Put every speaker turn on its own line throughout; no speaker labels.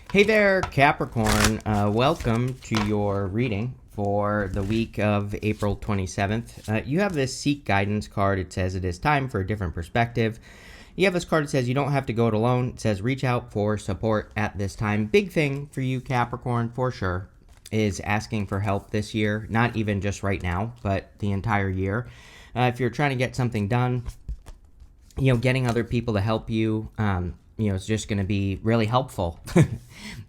Hey there, Capricorn. Welcome to your reading for the week of April 27th. You have this Seek Guidance card. It says it is time for a different perspective. You have this card that says you don't have to go it alone. It says reach out for support at this time. Big thing for you, Capricorn, for sure, is asking for help this year. Not even just right now, but the entire year. If you're trying to get something done, getting other people to help you, is just going to be really helpful,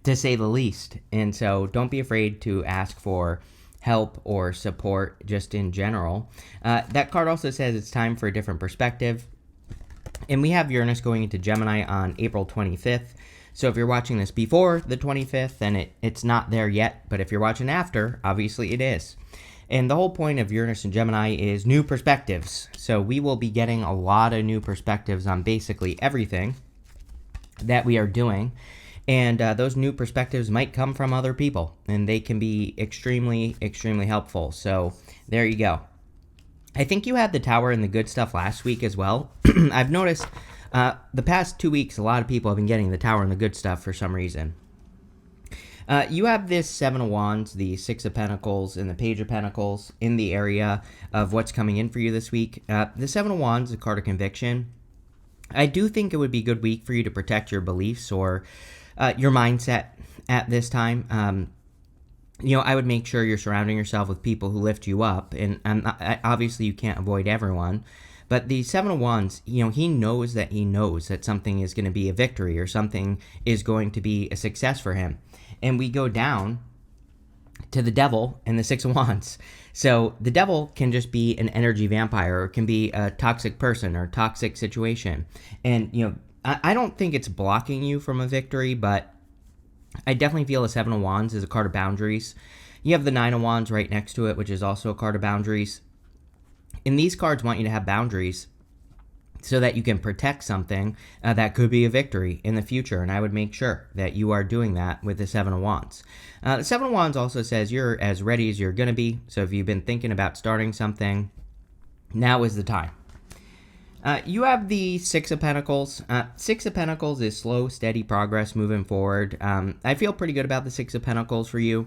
to say the least. And so don't be afraid to ask for help or support just in general. That card also says it's time for a different perspective. And we have Uranus going into Gemini on April 25th. So if you're watching this before the 25th, then it's not there yet. But if you're watching after, obviously it is. And the whole point of Uranus and Gemini is new perspectives. So we will be getting a lot of new perspectives on basically everything that we are doing. And those new perspectives might come from other people, and they can be extremely, extremely helpful. So there you go. I think you had the Tower and the good stuff last week as well. I've noticed the past 2 weeks, a lot of people have been getting the Tower and the good stuff for some reason. You have this Seven of Wands, the Six of Pentacles, and the Page of Pentacles in the area of what's coming in for you this week. The Seven of Wands is a card of conviction. I do think it would be a good week for you to protect your beliefs or your mindset at this time. I would make sure you're surrounding yourself with people who lift you up. And obviously you can't avoid everyone. But the Seven of Wands, he knows that something is going to be a victory or something is going to be a success for him. And we go down to the Devil and the Six of Wands. So the Devil can just be an energy vampire, or it can be a toxic person or toxic situation. And, I don't think it's blocking you from a victory, but I definitely feel the Seven of Wands is a card of boundaries. You have the Nine of Wands right next to it, which is also a card of boundaries. And these cards want you to have boundaries so that you can protect something that could be a victory in the future. And I would make sure that you are doing that with the Seven of Wands. The Seven of Wands also says you're as ready as you're going to be. So if you've been thinking about starting something, now is the time. You have the Six of Pentacles. Six of Pentacles is slow, steady progress moving forward. I feel pretty good about the Six of Pentacles for you.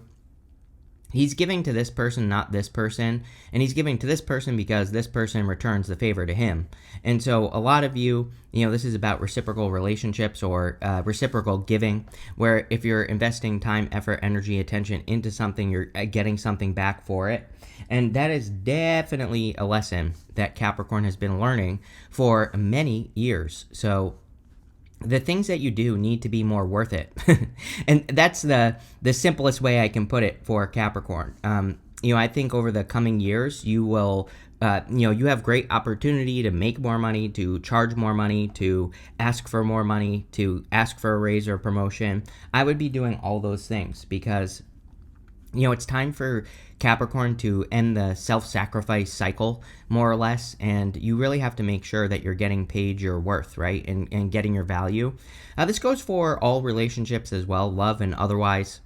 He's giving to this person, not this person. And he's giving to this person because this person returns the favor to him. And so a lot of you, this is about reciprocal relationships or reciprocal giving, where if you're investing time, effort, energy, attention into something, you're getting something back for it. And that is definitely a lesson that Capricorn has been learning for many years. So the things that you do need to be more worth it. And that's the simplest way I can put it for Capricorn. I think over the coming years, you will, you have great opportunity to make more money, to charge more money, to ask for more money, to ask for a raise or promotion. I would be doing all those things because it's time for Capricorn to end the self-sacrifice cycle, more or less, and you really have to make sure that you're getting paid your worth, right, and getting your value. This goes for all relationships as well, love and otherwise.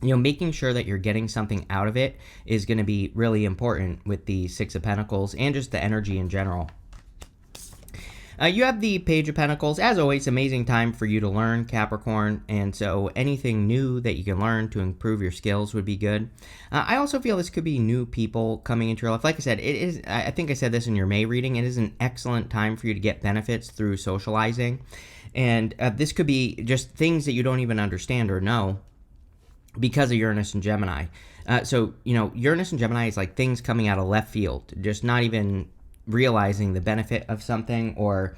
Making sure that you're getting something out of it is going to be really important with the Six of Pentacles and just the energy in general. You have the Page of Pentacles. As always, amazing time for you to learn, Capricorn, and so anything new that you can learn to improve your skills would be good. I also feel this could be new people coming into your life. Like I said, it is. I think I said this in your May reading. It is an excellent time for you to get benefits through socializing, and this could be just things that you don't even understand or know because of Uranus and Gemini. So Uranus and Gemini is like things coming out of left field, just not even realizing the benefit of something, or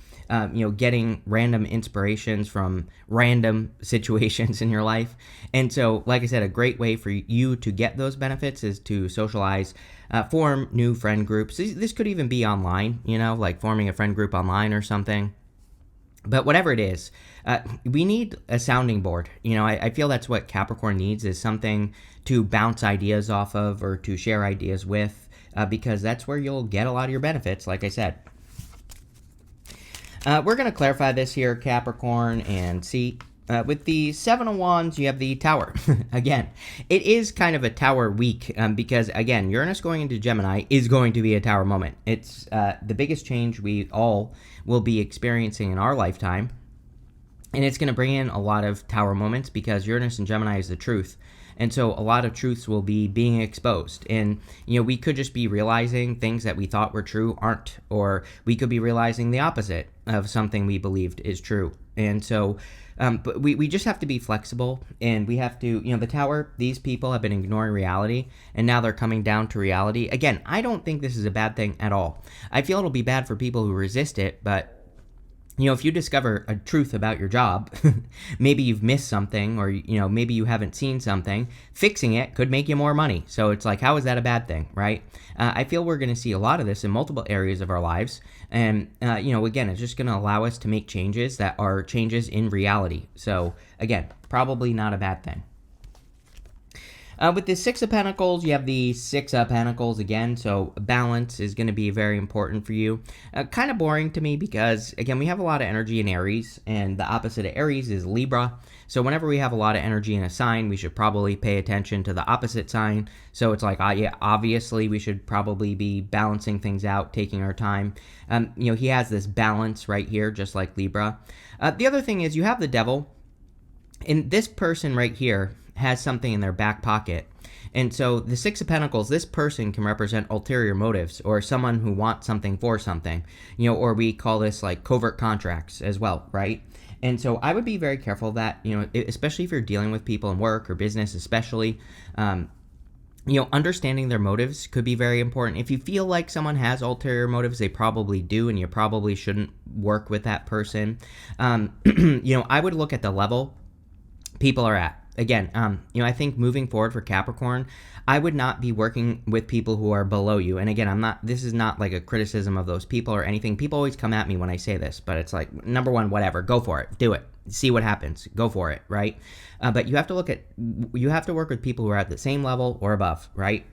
getting random inspirations from random situations in your life. And so, like I said, a great way for you to get those benefits is to socialize, form new friend groups. This could even be online, like forming a friend group online or something. But whatever it is, we need a sounding board. I feel that's what Capricorn needs, is something to bounce ideas off of or to share ideas with. Because that's where you'll get a lot of your benefits, like I said. We're going to clarify this here, Capricorn, and see. With the Seven of Wands, you have the Tower. Again, it is kind of a Tower week because, again, Uranus going into Gemini is going to be a Tower moment. It's the biggest change we all will be experiencing in our lifetime. And it's going to bring in a lot of Tower moments because Uranus and Gemini is the truth. And so a lot of truths will be being exposed. And, we could just be realizing things that we thought were true aren't. Or we could be realizing the opposite of something we believed is true. And so but we just have to be flexible, and we have to, the Tower, these people have been ignoring reality, and now they're coming down to reality. Again, I don't think this is a bad thing at all. I feel it'll be bad for people who resist it, but if you discover a truth about your job, maybe you've missed something, or, maybe you haven't seen something, fixing it could make you more money. So it's like, how is that a bad thing, right? I feel we're going to see a lot of this in multiple areas of our lives. And, again, it's just going to allow us to make changes that are changes in reality. So, again, probably not a bad thing. With the Six of Pentacles, you have the Six of Pentacles again, so balance is going to be very important for you. Kind of boring to me because, again, we have a lot of energy in Aries, and the opposite of Aries is Libra. So whenever we have a lot of energy in a sign, we should probably pay attention to the opposite sign. So it's like, yeah, obviously we should probably be balancing things out, taking our time. He has this balance right here, just like Libra. The other thing is you have the Devil, and this person right here has something in their back pocket. And so the Six of Pentacles, this person can represent ulterior motives, or someone who wants something for something, or we call this like covert contracts as well, right? And so I would be very careful of that, especially if you're dealing with people in work or business, especially, understanding their motives could be very important. If you feel like someone has ulterior motives, they probably do, and you probably shouldn't work with that person. I would look at the level people are at. Again, I think moving forward for Capricorn, I would not be working with people who are below you. And again, this is not like a criticism of those people or anything. People always come at me when I say this, but it's like, number one, whatever, go for it, do it, see what happens, go for it, right? But you have to work with people who are at the same level or above, right?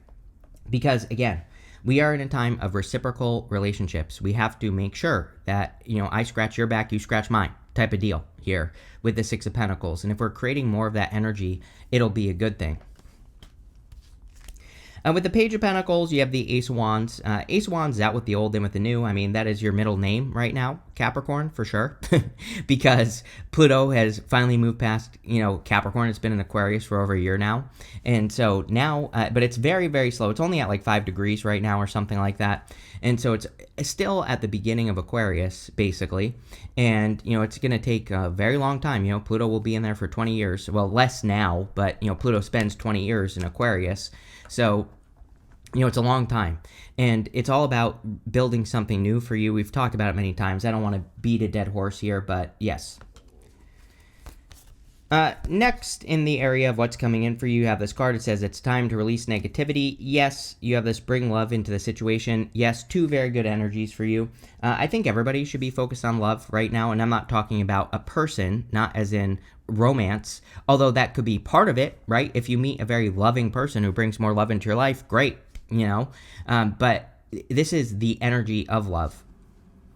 Because again, we are in a time of reciprocal relationships. We have to make sure that, I scratch your back, you scratch mine type of deal here with the Six of Pentacles. And if we're creating more of that energy, it'll be a good thing. With the Page of Pentacles, you have the Ace of Wands. Ace of Wands is out with the old, in with the new. I mean, that is your middle name right now, Capricorn, for sure. Because Pluto has finally moved past, Capricorn. It's been in Aquarius for over a year now. And so now, but it's very, very slow. It's only at like 5 degrees right now or something like that. And so it's still at the beginning of Aquarius, basically. And, it's going to take a very long time. Pluto will be in there for 20 years. Well, less now, but, Pluto spends 20 years in Aquarius. So, it's a long time, and it's all about building something new for you. We've talked about it many times. I don't want to beat a dead horse here, but yes. Next, in the area of what's coming in for you, you have this card. It says it's time to release negativity. Yes, you have this bring love into the situation. Yes, two very good energies for you. I think everybody should be focused on love right now, and I'm not talking about a person, not as in romance, although that could be part of it, right? If you meet a very loving person who brings more love into your life, great, but this is the energy of love.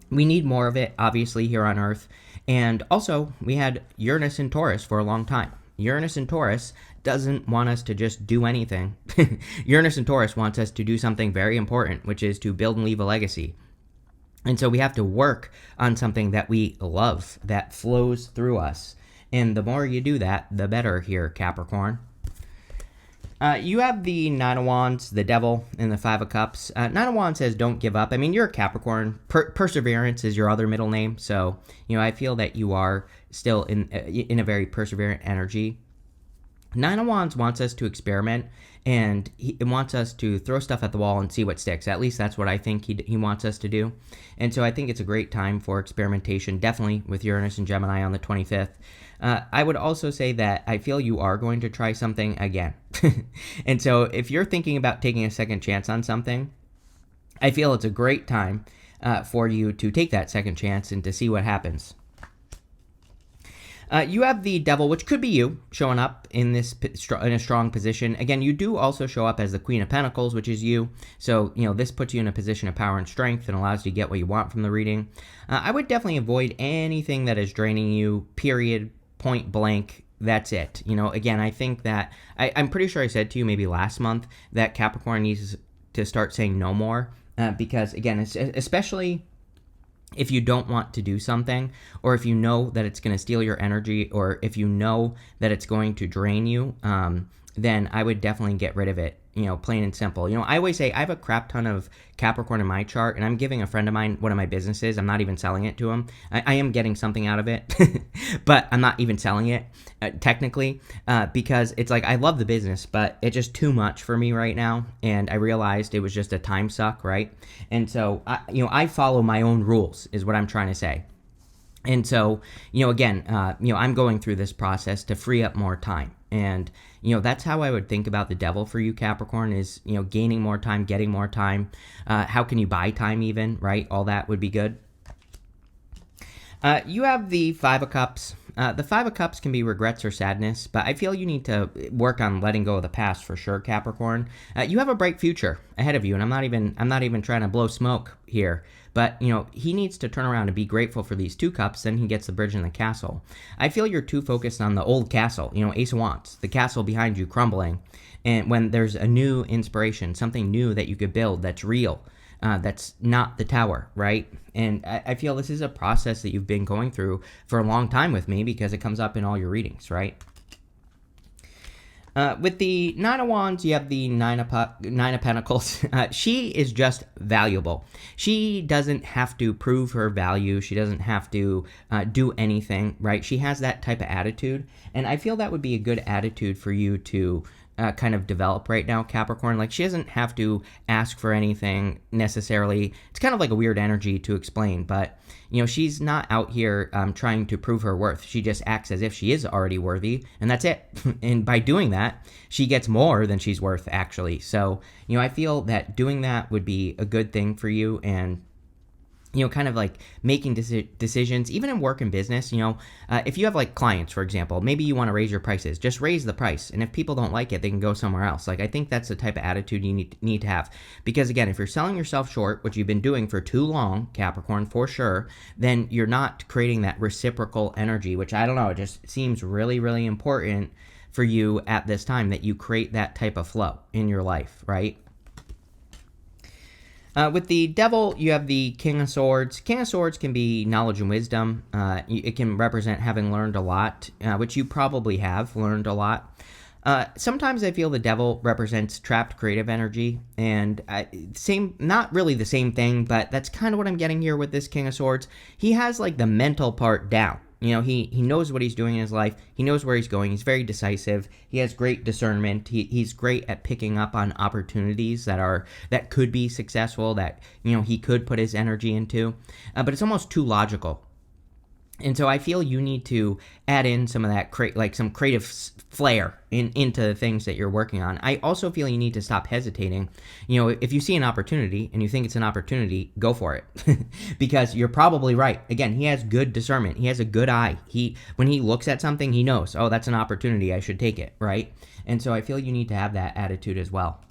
We need more of it, obviously, here on Earth. And also, we had Uranus and Taurus for a long time. Uranus and Taurus doesn't want us to just do anything. Uranus and Taurus wants us to do something very important, which is to build and leave a legacy. And so we have to work on something that we love, that flows through us. And the more you do that, the better here, Capricorn. You have the Nine of Wands, the Devil, and the Five of Cups. Nine of Wands says don't give up. I mean, you're a Capricorn. Perseverance is your other middle name. So, I feel that you are still in a very perseverant energy. Nine of Wands wants us to experiment, and he wants us to throw stuff at the wall and see what sticks. At least that's what I think he wants us to do. And so I think it's a great time for experimentation, definitely with Uranus and Gemini on the 25th. I would also say that I feel you are going to try something again. And so if you're thinking about taking a second chance on something, I feel it's a great time for you to take that second chance and to see what happens. You have the Devil, which could be you, showing up in a strong position. Again, you do also show up as the Queen of Pentacles, which is you. So, this puts you in a position of power and strength and allows you to get what you want from the reading. I would definitely avoid anything that is draining you, period, point blank. That's it. Again, I think that, I'm pretty sure I said to you maybe last month that Capricorn needs to start saying no more. Because, again, it's especially if you don't want to do something, or if you know that it's going to steal your energy, or if you know that it's going to drain you, then I would definitely get rid of it, plain and simple. I always say I have a crap ton of Capricorn in my chart, and I'm giving a friend of mine one of my businesses. I'm not even selling it to him. I am getting something out of it, but I'm not even selling it technically, because it's like I love the business, but it's just too much for me right now, and I realized it was just a time suck, right? And so, I follow my own rules, is what I'm trying to say. And so, again, I'm going through this process to free up more time. And, that's how I would think about the devil for you, Capricorn, is, gaining more time, getting more time. How can you buy time even, right? All that would be good. You have the Five of Cups. The Five of Cups can be regrets or sadness, but I feel you need to work on letting go of the past for sure, Capricorn. You have a bright future ahead of you, and I'm not even trying to blow smoke here. But, he needs to turn around and be grateful for these two cups, then he gets the bridge and the castle. I feel you're too focused on the old castle, Ace of Wands, the castle behind you crumbling. And when there's a new inspiration, something new that you could build that's real, that's not the tower, right? And I feel this is a process that you've been going through for a long time with me, because it comes up in all your readings, right? With the Nine of Wands, you have the Nine of Pentacles. She is just valuable. She doesn't have to prove her value. She doesn't have to do anything, right? She has that type of attitude. And I feel that would be a good attitude for you to kind of develop right now, Capricorn. Like, she doesn't have to ask for anything necessarily. It's kind of like a weird energy to explain, but she's not out here trying to prove her worth. She just acts as if she is already worthy, and that's it. And by doing that, she gets more than she's worth, actually. So, I feel that doing that would be a good thing for you, and kind of like making decisions, even in work and business. If you have like clients, for example, maybe you want to raise your prices, just raise the price. And if people don't like it, they can go somewhere else. Like, I think that's the type of attitude you need to have. Because again, if you're selling yourself short, which you've been doing for too long, Capricorn, for sure, then you're not creating that reciprocal energy, which I don't know, it just seems really, really important for you at this time that you create that type of flow in your life, right? With the Devil, you have the King of Swords. King of Swords can be knowledge and wisdom. It can represent having learned a lot, which you probably have learned a lot. Sometimes I feel the Devil represents trapped creative energy, and not really the same thing, but that's kind of what I'm getting here with this King of Swords. He has like the mental part down. He knows what he's doing in his life. He knows where he's going. He's very decisive. He has great discernment. He's great at picking up on opportunities that could be successful, that he could put his energy into. But it's almost too logical. And so I feel you need to add in some of that, some creative flair into the things that you're working on. I also feel you need to stop hesitating. If you see an opportunity and you think it's an opportunity, go for it. Because you're probably right. Again, he has good discernment. He has a good eye. When he looks at something, he knows, oh, that's an opportunity, I should take it, right? And so I feel you need to have that attitude as well.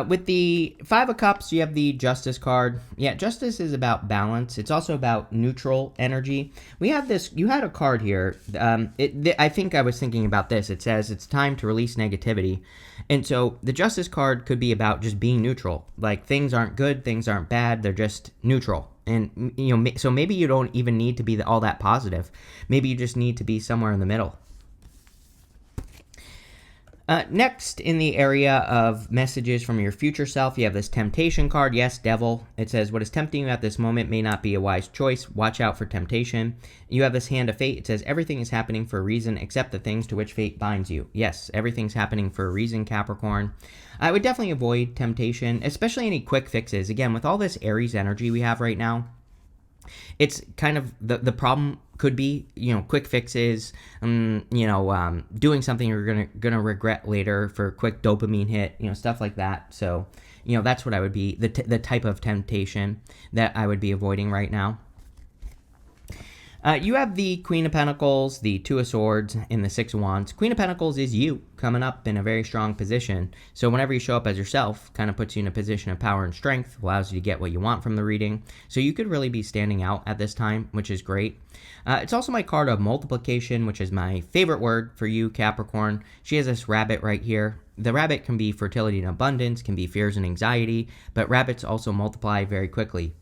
With the Five of Cups, you have the Justice card. Yeah, Justice is about balance. It's also about neutral energy. We have this, you had a card here. I think I was thinking about this. It says it's time to release negativity. And so the Justice card could be about just being neutral. Like, things aren't good, things aren't bad, they're just neutral. And, so maybe you don't even need to be all that positive. Maybe you just need to be somewhere in the middle. Next, in the area of messages from your future self, you have this Temptation card. Yes, Devil. It says, what is tempting you at this moment may not be a wise choice. Watch out for temptation. You have this Hand of Fate. It says, everything is happening for a reason except the things to which fate binds you. Yes, everything's happening for a reason, Capricorn. I would definitely avoid temptation, especially any quick fixes. Again, with all this Aries energy we have right now, it's kind of the problem could be, quick fixes, doing something you're gonna regret later for a quick dopamine hit, stuff like that. So, that's what I would be, the type of temptation that I would be avoiding right now. You have the Queen of Pentacles, the Two of Swords, and the Six of Wands. Queen of Pentacles is you coming up in a very strong position. So whenever you show up as yourself, kind of puts you in a position of power and strength, allows you to get what you want from the reading. So you could really be standing out at this time, which is great. It's also my card of multiplication, which is my favorite word for you, Capricorn. She has this rabbit right here. The rabbit can be fertility and abundance, can be fears and anxiety, but rabbits also multiply very quickly.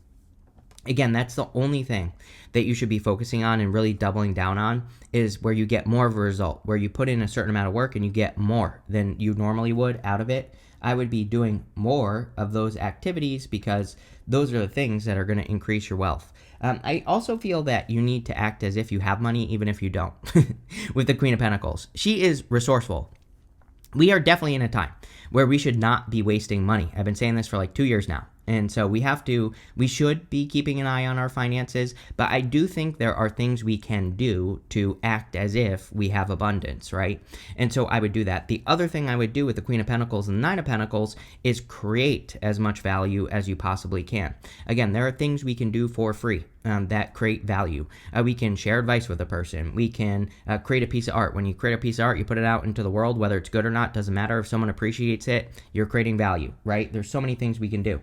Again, that's the only thing that you should be focusing on and really doubling down on, is where you get more of a result, where you put in a certain amount of work and you get more than you normally would out of it. I would be doing more of those activities because those are the things that are going to increase your wealth. I also feel that you need to act as if you have money, even if you don't. With the Queen of Pentacles, she is resourceful. We are definitely in a time where we should not be wasting money. I've been saying this for like 2 years now. And so we should be keeping an eye on our finances, but I do think there are things we can do to act as if we have abundance, right? And so I would do that. The other thing I would do with the Queen of Pentacles and the Nine of Pentacles is create as much value as you possibly can. Again, there are things we can do for free that create value. We can share advice with a person. We can create a piece of art. When you create a piece of art, you put it out into the world, whether it's good or not, doesn't matter. If someone appreciates it, you're creating value, right? There's so many things we can do.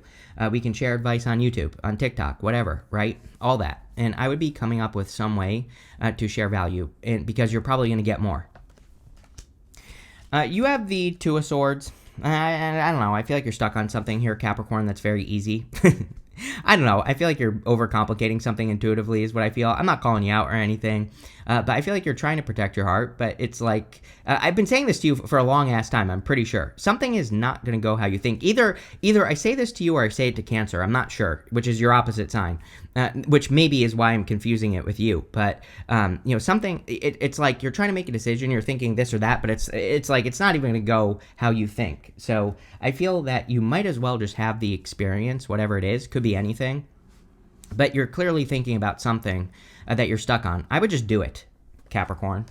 We can share advice on YouTube, on TikTok, whatever, right? All that. And I would be coming up with some way to share value, and because you're probably going to get more. You have the Two of Swords. I don't know. I feel like you're stuck on something here, Capricorn, that's very easy. I don't know. I feel like you're overcomplicating something intuitively is what I feel. I'm not calling you out or anything, but I feel like you're trying to protect your heart. But it's like, I've been saying this to you for a long ass time. I'm pretty sure something is not going to go how you think. Either I say this to you or I say it to Cancer. I'm not sure, which is your opposite sign, which maybe is why I'm confusing it with you. But, something, it's like you're trying to make a decision. You're thinking this or that, but it's like, it's not even going to go how you think. So I feel that you might as well just have the experience, whatever it is. Could be anything, but you're clearly thinking about something that you're stuck on. I would just do it, Capricorn.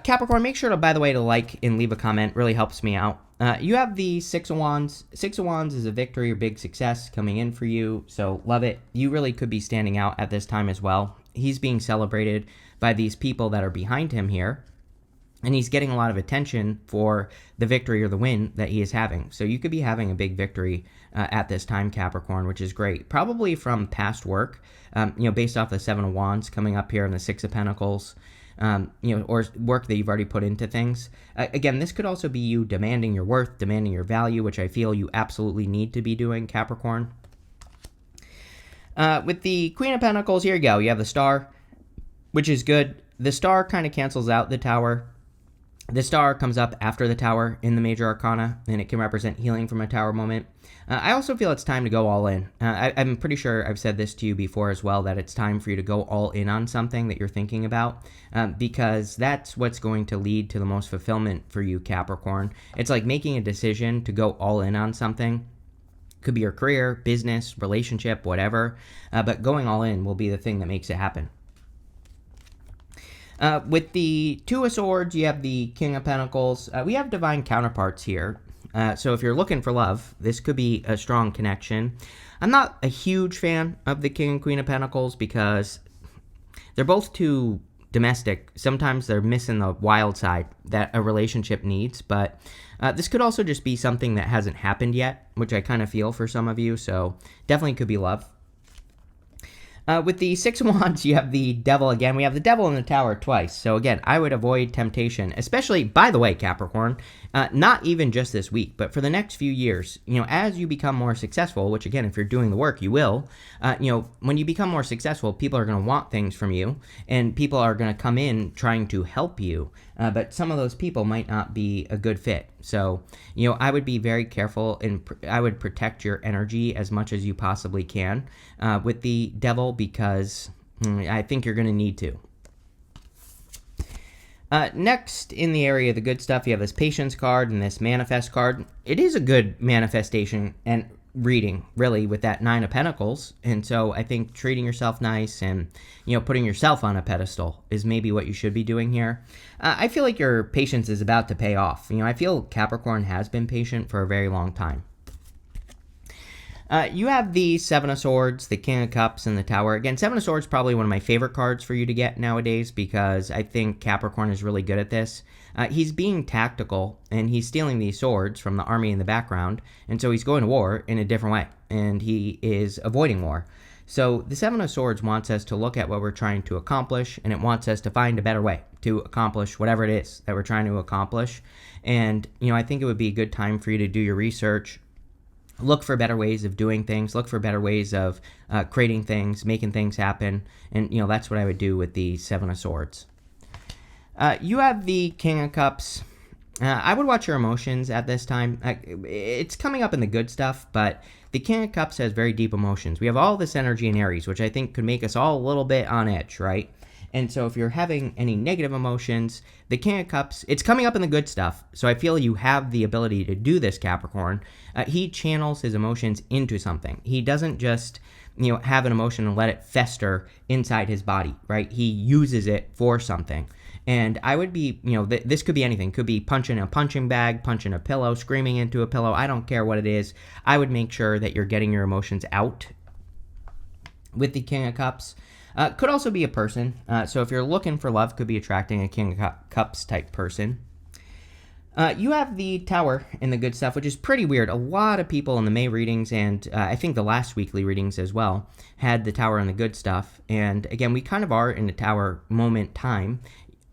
Capricorn, make sure to, by the way, to like and leave a comment. Really helps me out. You have the Six of Wands. Six of Wands is a victory or big success coming in for you, so love it. You really could be standing out at this time as well. He's being celebrated by these people that are behind him here, and he's getting a lot of attention for the victory or the win that he is having. So you could be having a big victory at this time, Capricorn, which is great. Probably from past work, based off the Seven of Wands coming up here and the Six of Pentacles, or work that you've already put into things. Again, this could also be you demanding your worth, demanding your value, which I feel you absolutely need to be doing, Capricorn. With the Queen of Pentacles, here you go. You have the Star, which is good. The Star kind of cancels out the Tower. The Star comes up after the Tower in the Major Arcana, and it can represent healing from a Tower moment. I also feel it's time to go all in. I'm pretty sure I've said this to you before as well, that it's time for you to go all in on something that you're thinking about, because that's what's going to lead to the most fulfillment for you, Capricorn. It's like making a decision to go all in on something. Could be your career, business, relationship, whatever, but going all in will be the thing that makes it happen. With the Two of Swords, you have the King of Pentacles. We have divine counterparts here. So if you're looking for love, this could be a strong connection. I'm not a huge fan of the King and Queen of Pentacles because they're both too domestic. Sometimes they're missing the wild side that a relationship needs. But this could also just be something that hasn't happened yet, which I kind of feel for some of you. So definitely could be love. With the Six of Wands, you have the Devil again. We have the Devil in the Tower twice. So again, I would avoid temptation, especially, by the way, Capricorn, not even just this week, but for the next few years, as you become more successful, which again, if you're doing the work, you will, when you become more successful, people are going to want things from you, and people are going to come in trying to help you. But some of those people might not be a good fit. So, I would be very careful, and I would protect your energy as much as you possibly can with the Devil, because I think you're going to need to. Next, in the area of the good stuff, you have this Patience card and this Manifest card. It is a good manifestation and reading, really, with that Nine of Pentacles. And so I think treating yourself nice and, putting yourself on a pedestal is maybe what you should be doing here. I feel like your patience is about to pay off. I feel Capricorn has been patient for a very long time. You have the Seven of Swords, the King of Cups, and the Tower. Again, Seven of Swords is probably one of my favorite cards for you to get nowadays because I think Capricorn is really good at this. He's being tactical, and he's stealing these swords from the army in the background, and so he's going to war in a different way, and he is avoiding war. So the Seven of Swords wants us to look at what we're trying to accomplish, and it wants us to find a better way to accomplish whatever it is that we're trying to accomplish. And, I think it would be a good time for you to do your research look for better ways of doing things, look for better ways of creating things, making things happen. And, that's what I would do with the Seven of Swords. You have the King of Cups. I would watch your emotions at this time. It's coming up in the good stuff, but the King of Cups has very deep emotions. We have all this energy in Aries, which I think could make us all a little bit on edge, right? And so if you're having any negative emotions, the King of Cups, it's coming up in the good stuff. So I feel you have the ability to do this, Capricorn. He channels his emotions into something. He doesn't just, have an emotion and let it fester inside his body, right? He uses it for something. And I would be, this could be anything. Could be punching a punching bag, punching a pillow, screaming into a pillow. I don't care what it is. I would make sure that you're getting your emotions out with the King of Cups. Could also be a person. So if you're looking for love, could be attracting a King of Cups type person. You have the Tower in the good stuff, which is pretty weird. A lot of people in the May readings and I think the last weekly readings as well had the Tower in the good stuff. And again, we kind of are in the Tower moment time.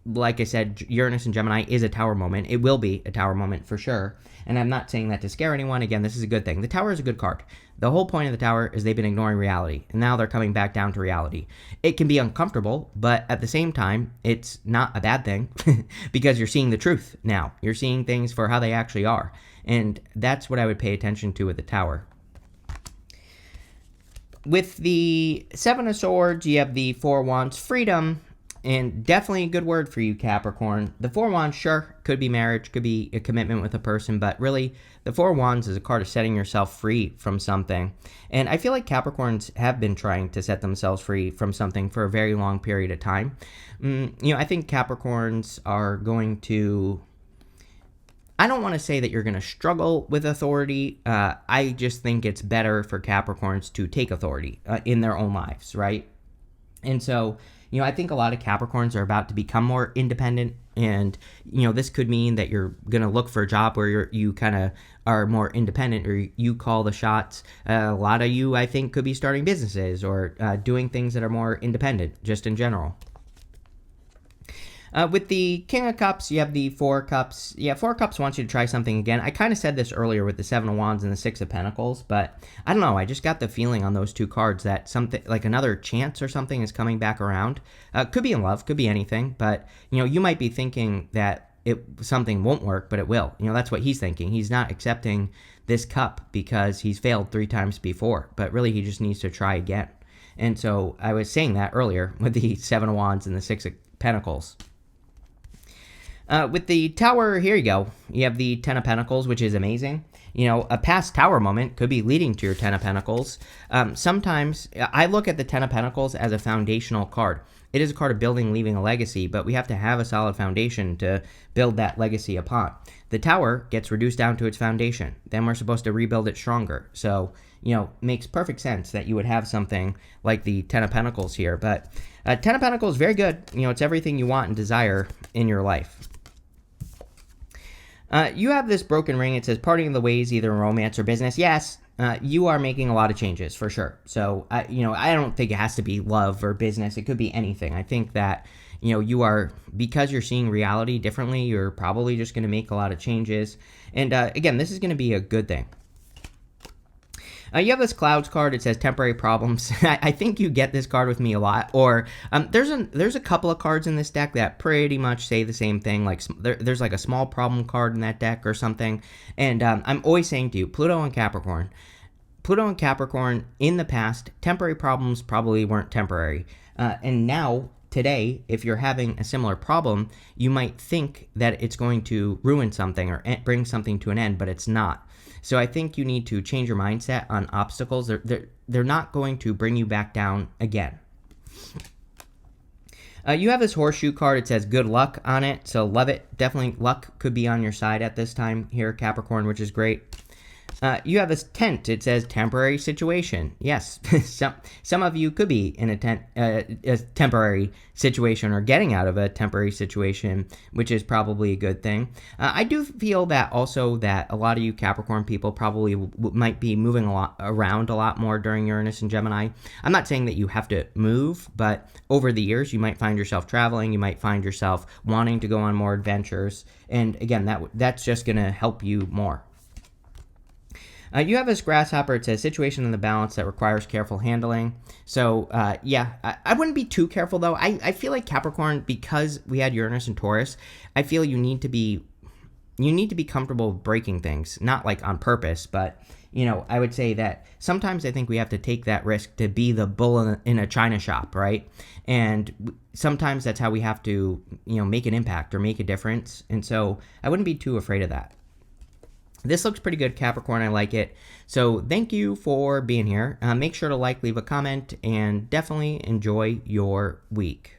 Like I said, Uranus and Gemini is a Tower moment. It will be a Tower moment for sure. And I'm not saying that to scare anyone. Again, this is a good thing. The Tower is a good card. The whole point of the Tower is they've been ignoring reality, and now they're coming back down to reality. It can be uncomfortable, but at the same time, it's not a bad thing because you're seeing the truth now. You're seeing things for how they actually are, and that's what I would pay attention to with the Tower. With the Seven of Swords, you have the Four of Wands, freedom. And definitely a good word for you, Capricorn. The Four of Wands, sure, could be marriage, could be a commitment with a person, but really, the Four of Wands is a card of setting yourself free from something. And I feel like Capricorns have been trying to set themselves free from something for a very long period of time. I think Capricorns are going to... I don't want to say that you're going to struggle with authority. I just think it's better for Capricorns to take authority in their own lives, right? And so... I think a lot of Capricorns are about to become more independent, and, this could mean that you're going to look for a job where you kind of are more independent, or you call the shots. A lot of you, I think, could be starting businesses or doing things that are more independent, just in general. With the King of Cups, you have the Four of Cups. Yeah, Four of Cups wants you to try something again. I kind of said this earlier with the Seven of Wands and the Six of Pentacles, but I don't know. I just got the feeling on those two cards that something like another chance or something is coming back around. Could be in love, could be anything, but you might be thinking that something won't work, but it will. That's what he's thinking. He's not accepting this cup because he's failed 3 times before, but really he just needs to try again. And so I was saying that earlier with the Seven of Wands and the Six of Pentacles. With the Tower, here you go. You have the Ten of Pentacles, which is amazing. A past Tower moment could be leading to your Ten of Pentacles. Sometimes, I look at the Ten of Pentacles as a foundational card. It is a card of building, leaving a legacy, but we have to have a solid foundation to build that legacy upon. The Tower gets reduced down to its foundation. Then we're supposed to rebuild it stronger. So, makes perfect sense that you would have something like the Ten of Pentacles here. But Ten of Pentacles, very good. It's everything you want and desire in your life. You have this broken ring. It says parting of the ways, either in romance or business. Yes, you are making a lot of changes for sure. So, I don't think it has to be love or business. It could be anything. I think that, you are, because you're seeing reality differently, you're probably just going to make a lot of changes. And again, this is going to be a good thing. You have this Clouds card. It says temporary problems. I think you get this card with me a lot. Or there's a couple of cards in this deck that pretty much say the same thing. Like there's like a small problem card in that deck or something. And I'm always saying to you, Pluto and Capricorn. Pluto and Capricorn, in the past, temporary problems probably weren't temporary. And now, today, if you're having a similar problem, you might think that it's going to ruin something or bring something to an end, but it's not. So I think you need to change your mindset on obstacles. They're not going to bring you back down again. You have this horseshoe card. It says good luck on it, so love it. Definitely luck could be on your side at this time here, Capricorn, which is great. You have this tent. It says temporary situation. Yes, some of you could be in a temporary situation or getting out of a temporary situation, which is probably a good thing. I do feel that also that a lot of you Capricorn people probably might be moving around a lot more during Uranus and Gemini. I'm not saying that you have to move, but over the years you might find yourself traveling. You might find yourself wanting to go on more adventures. And again, that's just going to help you more. You have this grasshopper. It's a situation in the balance that requires careful handling. So, yeah, I wouldn't be too careful, though. I feel like Capricorn, because we had Uranus and Taurus, I feel you need to be comfortable with breaking things, not like on purpose, but I would say that sometimes I think we have to take that risk to be the bull in a china shop, right? And sometimes that's how we have to, make an impact or make a difference. And so I wouldn't be too afraid of that. This looks pretty good, Capricorn. I like it. So thank you for being here. Make sure to like, leave a comment, and definitely enjoy your week.